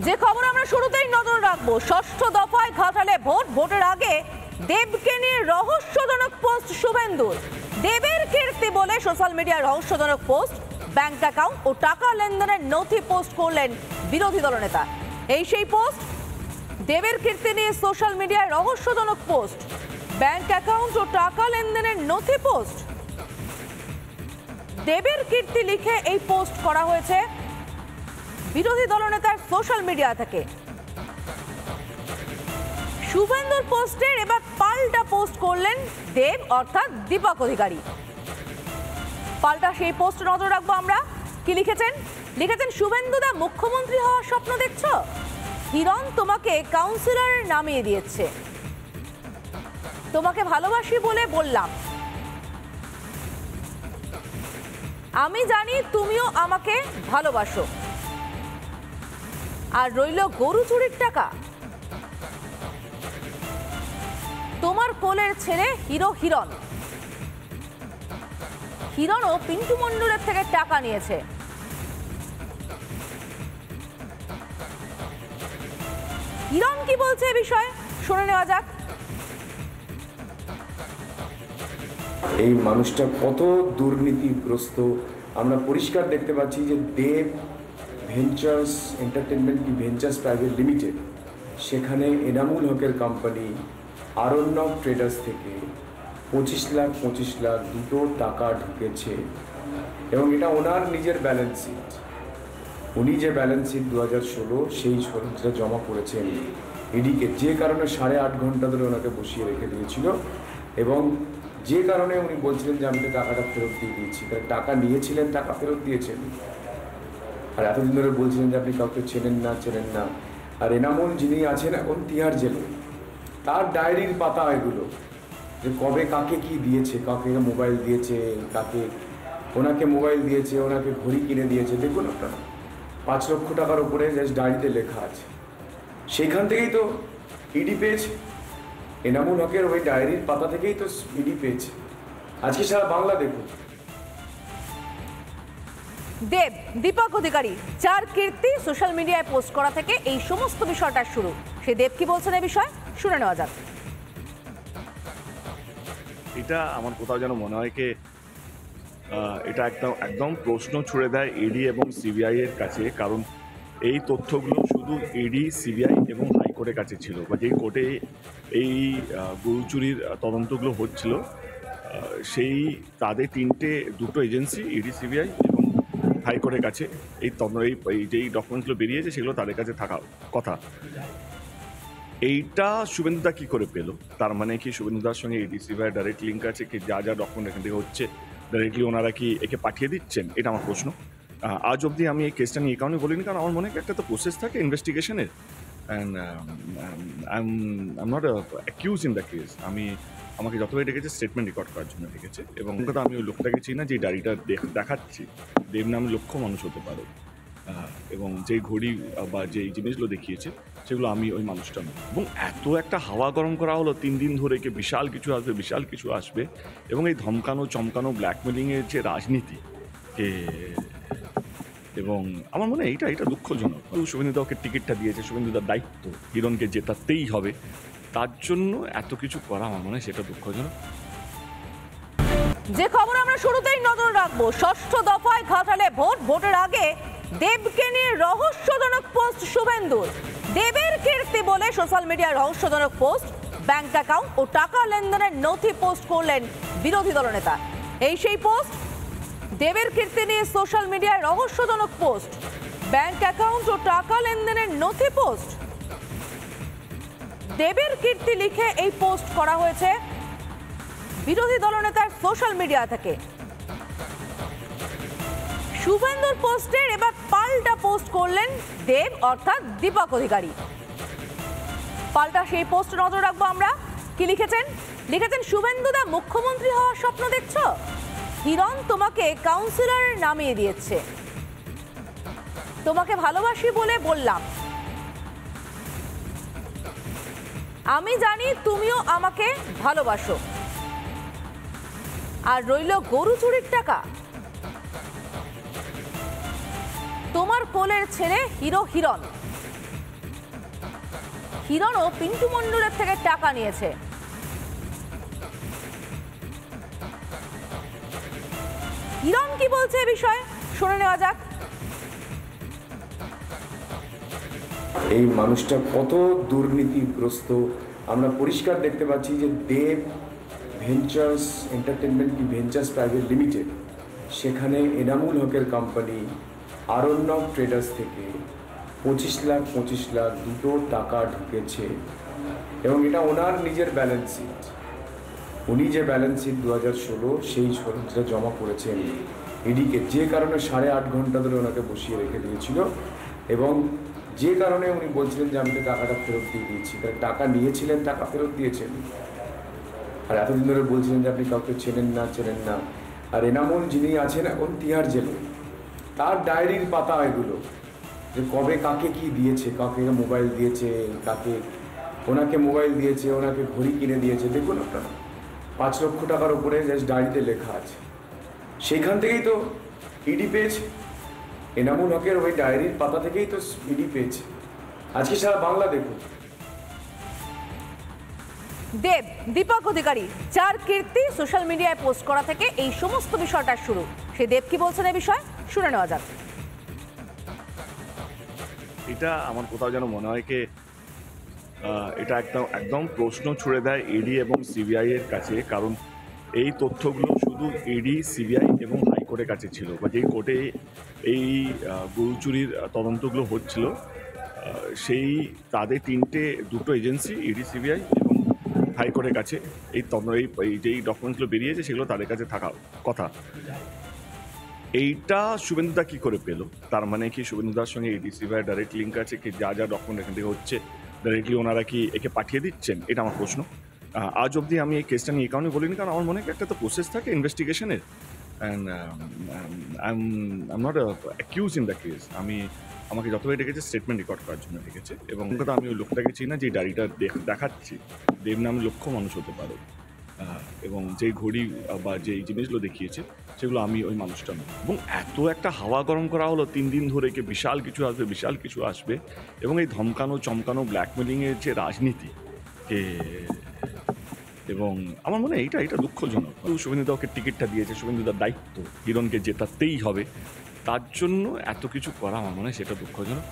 যে খবর আমরা শুরুতেই নজর রাখবো, ষষ্ঠ দফায় ঘাটালে ভোটের আগে দেবকে নিয়ে রহস্যজনক পোস্ট শুভেন্দুর। দেবের কীর্তি বলে সোশ্যাল মিডিয়ায় রহস্যজনক পোস্ট, ব্যাংক অ্যাকাউন্ট ও টাকা লেনদেনের নথি পোস্ট করলেন বিরোধী দলনেতা। এই সেই পোস্ট, দেবের কীর্তি নিয়ে সোশ্যাল মিডিয়ায় রহস্যজনক পোস্ট, ব্যাংক অ্যাকাউন্ট ও টাকা লেনদেনের নথি পোস্ট। দেবের কীর্তি লিখে এই পোস্ট করা হয়েছে বিরোধী দলনেতার সোশ্যাল মিডিয়া থেকে। শুভেন্দুর পোস্টের এবার পাল্টা পোস্ট করলেন দেব অর্থাৎ দীপক অধিকারী। পাল্টা সেই পোস্ট নজর রাখবো আমরা। কি লিখেছেন? শুভেন্দুদা মুখ্যমন্ত্রী হওয়ার স্বপ্ন দেখছো? হিরণ তোমাকে কাউন্সিলরে নামিয়ে দিয়েছে। তোমাকে ভালোবাসি বলে বললাম, আমি জানি তুমিও আমাকে ভালোবাসো। আর রইল গরু চুরির টাকা। তোমার কোলের ছেলে হিরণ। হিরণও পিন্টু মন্ডলের থেকে টাকা নিয়েছে। হিরণ কি বলছে এ বিষয়ে শুনে নেওয়া যাক। এই মানুষটা কত দুর্নীতিগ্রস্ত আমরা পরিষ্কার দেখতে পাচ্ছি যে দেব ভেঞ্চার্স এন্টারটেনমেন্ট কি ভেঞ্চার্স প্রাইভেট লিমিটেড, সেখানে এনামুল হকের কোম্পানি আরণ্যক ট্রেডার্স থেকে 25 লাখ দুটো টাকা ঢুকেছে এবং এটা ওনার নিজের ব্যালেন্স শিট। উনি যে ব্যালেন্স শিট 2016 সেই ছবিটা জমা করেছেন ইডিকে, যে কারণে 8.5 ঘন্টা ধরে ওনাকে বসিয়ে রেখে দিয়েছিল এবং যে কারণে উনি বলছিলেন যে আমি তো টাকাটা ফেরত দিয়ে দিয়েছি। তাহলে টাকা নিয়েছিলেন, টাকা ফেরত দিয়েছেন, আর এতদিন ধরে বলছিলেন যে আপনি কাউকে চেনেন না। আর এনামুল যিনি আছেন এখন তিহার জেলে, তার ডায়েরির পাতা এগুলো, যে কবে কাকে কি দিয়েছে, কাকে মোবাইল দিয়েছে, কাকে ওনাকে মোবাইল দিয়েছে, ওনাকে ঘড়ি কিনে দিয়েছে। দেখুন আপনারা 5 লক্ষ টাকার উপরে জাস্ট ডায়েরিতে লেখা আছে। সেইখান থেকেই তো ইডি পেয়েছে, এনামুল হকের ওই ডায়েরির পাতা থেকেই তো ইডি পেয়েছে। আজকে সারা বাংলা দেখুন। দেব দীপক অধিকারী, যার কীর্তি সোশ্যাল মিডিয়ায় পোস্ট করা থেকে এই সমস্ত বিষয়টার শুরু। সে দেব কি বলছেন এই বিষয়ে শুনে নেওয়া যাক। এটা আমার কোথাও যেন মনে হয় কি এটা একদম প্রশ্ন ছুড়ে দেয় ইডি এবং সিবিআই এর কাছে, কারণ এই তথ্যগুলো শুধু ইডি, সিবিআই এবং হাইকোর্টের কাছে ছিল, বা যেই কোর্টে এই গরু চুরির তদন্তগুলো হচ্ছিল সেই তাদের দুটো এজেন্সি ইডি, সিবিআই এবং হাইকোর্টের কাছে এই যেই ডকুমেন্টসগুলো বেরিয়েছে সেগুলো তাদের কাছে থাকা কথা। এইটা শুভেন্দুদা কি করে পেল? তার মানে কি শুভেন্দুদার সঙ্গে ইডি, সিবিআই ডাইরেক্ট লিঙ্ক আছে কি? যা ডকুমেন্ট এখান থেকে হচ্ছে ডাইরেক্টলি ওনারা কি একে পাঠিয়ে দিচ্ছেন? এটা আমার প্রশ্ন। আজ অবধি আমি এই কেসটা নিয়ে এই কারণে বলিনি, কারণ আমার মনে হয় একটা তো প্রসেস থাকে ইনভেস্টিগেশনের, and I am not accuse in the case. আমাকে যতবারই ডেকেছে স্টেটমেন্ট রেকর্ড করার জন্য ডেকেছে, এবং কথা আমি ওই লোকটাকে চিনি না যে ডায়েরিটা দেখাচ্ছি। দেব নামে লক্ষ মানুষ হতে পারে, এবং যেই ঘড়ি বা যেই জিনিসগুলো দেখিয়েছে সেগুলো আমি ওই মানুষটা নই। এবং এত একটা হাওয়া গরম করা হলো 3 দিন ধরে, কি বিশাল কিছু আসবে এবং এই ধমকানো চমকানো ব্ল্যাকমেলিংয়ের যে রাজনীতি, এবং আমার মনে হয় এটা দুঃখজনক। শুভেন্দুদা ওকে টিকিটটা দিয়েছে, শুভেন্দুদার দায়িত্ব হিরণকে জেতাতেই হবে, তার জন্য এত কিছু করা আমার মনে হয় সেটা দুঃখজনক। যে খবর আমরা শুরুতেই নজর রাখবো, ষষ্ঠ দফায় ঘাটালে ভোটের আগে দেবকে নিয়ে রহস্যজনক পোস্ট শুভেন্দুর। দেবের কীর্তি বলে সোশ্যাল মিডিয়ায় রহস্যজনক পোস্ট, ব্যাংক অ্যাকাউন্ট ও টাকা লেনদেনের নথি পোস্ট করলেন বিরোধী দলনেতা। এই সেই পোস্ট, দেবের কীর্তি নিয়ে সোশ্যাল মিডিয়ায় রহস্যজনক পোস্ট, ব্যাংক অ্যাকাউন্ট ও টাকা লেনদেনের নথি পোস্ট। দেবের কীর্তি লিখে এই পোস্ট করা হয়েছে বিরোধী দলনেতার সোশ্যাল মিডিয়া থেকে। শুভেন্দুর পোস্টের এবার পাল্টা পোস্ট করলেন দেব অর্থাৎ দীপক অধিকারী। পাল্টা সেই পোস্ট নজর রাখবো আমরা। কি লিখেছেন? শুভেন্দুদা মুখ্যমন্ত্রী হওয়ার স্বপ্ন দেখছো? হিরণ তোমাকে কাউন্সিলরে নামিয়ে দিয়েছে। তোমাকে ভালোবাসি বলে বললাম, আমি জানি তুমিও আমাকে ভালোবাসো। আর রইল গরু চুরির টাকা। তোমার কোলের ছেলে হিরণ। কিরণও পিন্টু মণ্ডলের থেকে টাকা নিয়েছে। কিরণ কি বলছে এ বিষয়ে শুনে নেওয়া যাক। এই মানুষটা কত দুর্নীতিগ্রস্ত আমরা পরিষ্কার দেখতে পাচ্ছি যে দেব ভেঞ্চার্স এন্টারটেনমেন্ট কি ভেঞ্চার্স প্রাইভেট লিমিটেড, সেখানে এনামুল হকের কোম্পানি আরণ্যক ট্রেডার্স থেকে 25 লাখ দুটো টাকা ঢুকেছে এবং এটা ওনার নিজের ব্যালেন্স শিট। উনি যে ব্যালেন্স শিট 2016 সেই শরীরটা জমা করেছেন ইডিকে, যে কারণে 8.5 ঘন্টা ধরে ওনাকে বসিয়ে রেখে দিয়েছিল এবং যে কারণে উনি বলছিলেন যে আমি তো টাকাটা ফেরত দিয়ে দিয়েছি। তাই টাকা নিয়েছিলেন, টাকা ফেরত দিয়েছেন, আর এতদিন ধরে বলছিলেন যে আপনি কাউকে চেনেন না। আর এনামুল যিনি আছেন এখন তিহার জেলে, তার ডায়েরির পাতা এগুলো যে কবে কাকে কি দিয়েছে, কাকে মোবাইল দিয়েছে, কাকে ওনাকে মোবাইল দিয়েছে, ওনাকে ঘড়ি কিনে দিয়েছে। দেখুন আপনারা 5 লক্ষ টাকার উপরে জাস্ট ডায়েরিতে লেখা আছে। সেইখান থেকেই তো ইডি পেয়েছে, এনামুল হকের ওই ডায়েরির পাতা থেকেই তো ইডি পেয়েছে। আজকে সারা বাংলা দেখুন। দেব দীপক অধিকারী, যার কীর্তি সোশ্যাল মিডিয়ায় পোস্ট করা থেকে এই সমস্ত বিষয়টা শুরু, সে দেব কি বলছেন এই বিষয়ে শুনে নেওয়া যাক। এটা আমার কোথাও যেন মনে হয় কি এটা একদম প্রশ্ন ছুড়ে দেয় ইডি এবং সিবিআই এর কাছে, কারণ এই তথ্যগুলো শুধু ইডি, সিবিআই এবং হাইকোর্টের কাছে ছিল, বা যেই কোর্টে এই গরু চুরির তদন্তগুলো হচ্ছিল সেই তাদের দুটো এজেন্সি ইডি, সিবিআই এবং হাইকোর্টের কাছে এই যেই ডকুমেন্টসগুলো বেরিয়েছে সেগুলো তাদের কাছে থাকা কথা। এইটা শুভেন্দুদা কি করে পেলো? তার মানে কি শুভেন্দুদার সঙ্গে ইডি, সিবিআই ডাইরেক্ট লিঙ্ক আছে কি? যা ডকুমেন্ট এখান থেকে হচ্ছে ডাইরেক্টলি ওনারা কি একে পাঠিয়ে দিচ্ছেন? এটা আমার প্রশ্ন। আজ অবধি আমি এই কেসটা নিয়ে এই কারণে বলিনি, কারণ আমার মনে হয় একটা তো প্রসেস থাকে ইনভেস্টিগেশনের, and I am not accuse in the case. আমাকে যতবারই ডেকেছে স্টেটমেন্ট রেকর্ড করার জন্য ডেকেছে, এবং কথা আমি ওই লোকটাকে চিনি না যে ডায়েরিটা দেখাচ্ছি। দেব নামে লক্ষ মানুষ হতে পারে, এবং যেই ঘড়ি বা যেই জিনিসগুলো দেখিয়েছে সেগুলো আমি ওই মানুষটা নই। এবং এত একটা হাওয়া গরম করা হলো 3 দিন ধরে, কি বিশাল কিছু আসবে, এবং এই ধমকানো চমকানো ব্ল্যাকমেলিংয়ের যে রাজনীতি, এবং আমার মনে হয় এটা দুঃখজনক। শুভেন্দুদা ওকে টিকিটটা দিয়েছে, শুভেন্দুদার দায়িত্ব হিরণকে জেতাতেই হবে, তার জন্য এত কিছু করা আমার মনে হয় সেটা দুঃখজনক।